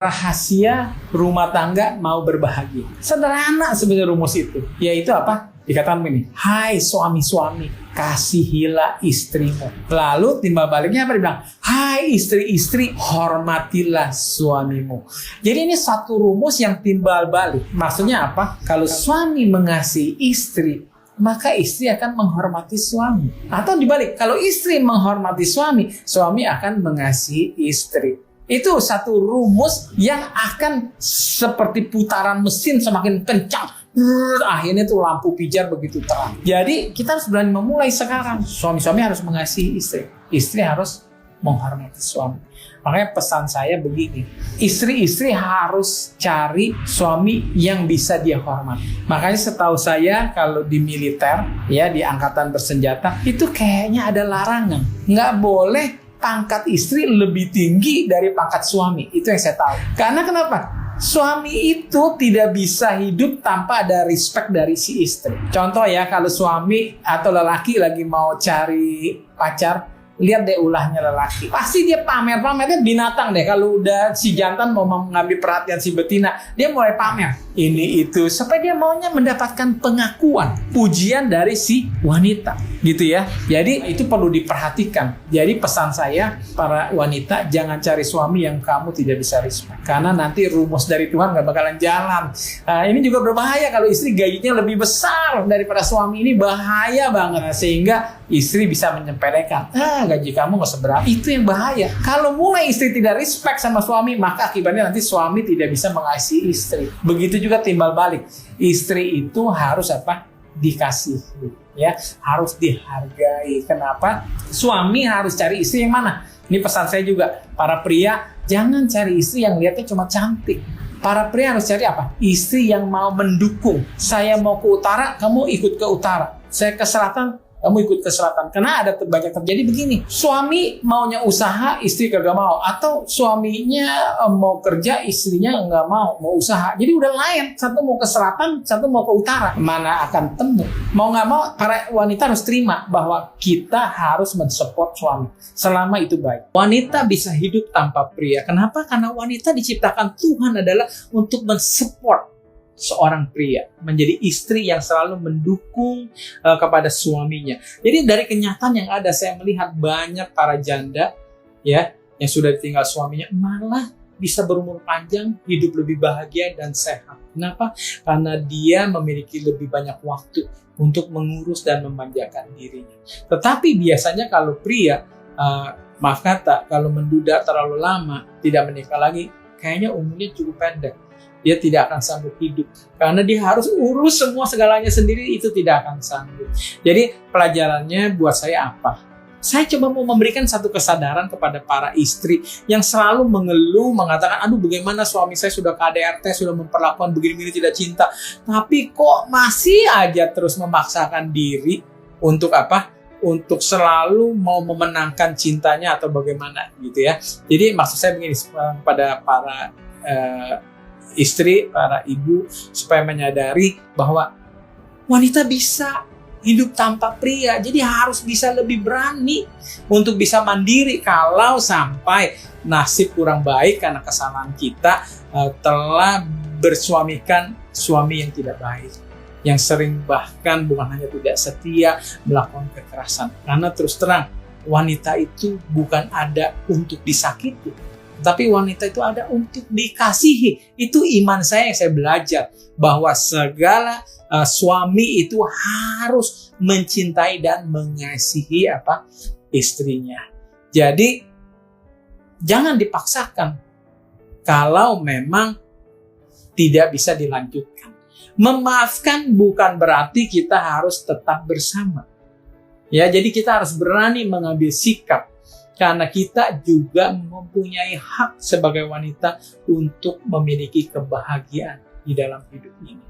Rahasia rumah tangga mau berbahagia. Sederhana sebenarnya rumus itu. Yaitu apa? Dikatakan begini, hai suami-suami, kasihilah istrimu. Lalu timbal baliknya apa dibilang? Hai istri-istri, hormatilah suamimu. Jadi ini satu rumus yang timbal balik. Maksudnya apa? Kalau suami mengasihi istri, maka istri akan menghormati suami. Atau dibalik, kalau istri menghormati suami, suami akan mengasihi istri. Itu satu rumus yang akan seperti putaran mesin semakin kencang. Akhirnya tuh lampu pijar begitu terang. Jadi kita harus berani memulai sekarang. Suami-suami harus mengasihi istri. Istri harus menghormati suami. Makanya pesan saya begini. Istri-istri harus cari suami yang bisa dia hormati. Makanya setahu saya kalau di militer, ya di angkatan bersenjata, itu kayaknya ada larangan. Nggak boleh pangkat istri lebih tinggi dari pangkat suami. Itu yang saya tahu. Karena kenapa? Suami itu tidak bisa hidup tanpa ada respect dari si istri. Contoh ya, kalau suami atau lelaki lagi mau cari pacar, lihat deh ulahnya lelaki. Pasti dia pamer-pamernya binatang deh. Kalau udah si jantan mau mengambil perhatian si betina, dia mulai pamer. Ini itu. Supaya dia maunya mendapatkan pengakuan, pujian dari si wanita. Gitu ya. Jadi itu perlu diperhatikan. Jadi pesan saya, para wanita, jangan cari suami yang kamu tidak bisa respect. Karena nanti rumus dari Tuhan gak bakalan jalan. Ini juga berbahaya kalau istri gajinya lebih besar daripada suami. Ini bahaya banget. Sehingga istri bisa menyepelekan. Gaji kamu gak seberapa. Itu yang bahaya. Kalau mulai istri tidak respect sama suami, maka akibatnya nanti suami tidak bisa mengasihi istri. Begitu juga timbal balik. Istri itu harus apa? Dikasihi, ya, harus dihargai. Kenapa? Suami harus cari istri yang mana? Ini pesan saya juga, para pria jangan cari istri yang lihatnya cuma cantik. Para pria harus cari apa? Istri yang mau mendukung. Saya mau ke utara, kamu ikut ke utara. Saya ke selatan, kamu ikut ke selatan. Karena ada banyak terjadi begini. Suami maunya usaha, istri kagak mau. Atau suaminya mau kerja, istrinya nggak mau usaha. Jadi udah lain. Satu mau ke selatan, satu mau ke utara. Mana akan temu? Mau nggak mau, para wanita harus terima bahwa kita harus mensupport suami. Selama itu baik. Wanita bisa hidup tanpa pria. Kenapa? Karena wanita diciptakan Tuhan adalah untuk mensupport seorang pria, menjadi istri yang selalu mendukung kepada suaminya. Jadi dari kenyataan yang ada, saya melihat banyak para janda ya yang sudah ditinggal suaminya malah bisa berumur panjang, hidup lebih bahagia dan sehat. Kenapa? Karena dia memiliki lebih banyak waktu untuk mengurus dan memanjakan dirinya. Tetapi biasanya kalau pria, maaf kata, kalau menduda terlalu lama, tidak menikah lagi, kayaknya umurnya cukup pendek. Dia tidak akan sanggup hidup. Karena dia harus urus semua segalanya sendiri, itu tidak akan sanggup. Jadi pelajarannya buat saya apa? Saya coba mau memberikan satu kesadaran kepada para istri yang selalu mengeluh, mengatakan, aduh bagaimana suami saya sudah KDRT, sudah memperlakukan begini-begini, tidak cinta. Tapi kok masih aja terus memaksakan diri untuk apa? Untuk selalu mau memenangkan cintanya atau bagaimana gitu ya. Jadi maksud saya begini, kepada para istri, para ibu, supaya menyadari bahwa wanita bisa hidup tanpa pria. Jadi harus bisa lebih berani untuk bisa mandiri kalau sampai nasib kurang baik karena kesalahan kita telah bersuamikan suami yang tidak baik, yang sering bahkan bukan hanya tidak setia, melakukan kekerasan. Karena terus terang, wanita itu bukan ada untuk disakiti, tapi wanita itu ada untuk dikasihi. Itu iman saya yang saya belajar. Bahwa segala suami itu harus mencintai dan mengasihi apa? Istrinya. Jadi jangan dipaksakan kalau memang tidak bisa dilanjutkan. Memaafkan bukan berarti kita harus tetap bersama. Ya, jadi kita harus berani mengambil sikap. Karena kita juga mempunyai hak sebagai wanita untuk memiliki kebahagiaan di dalam hidup ini.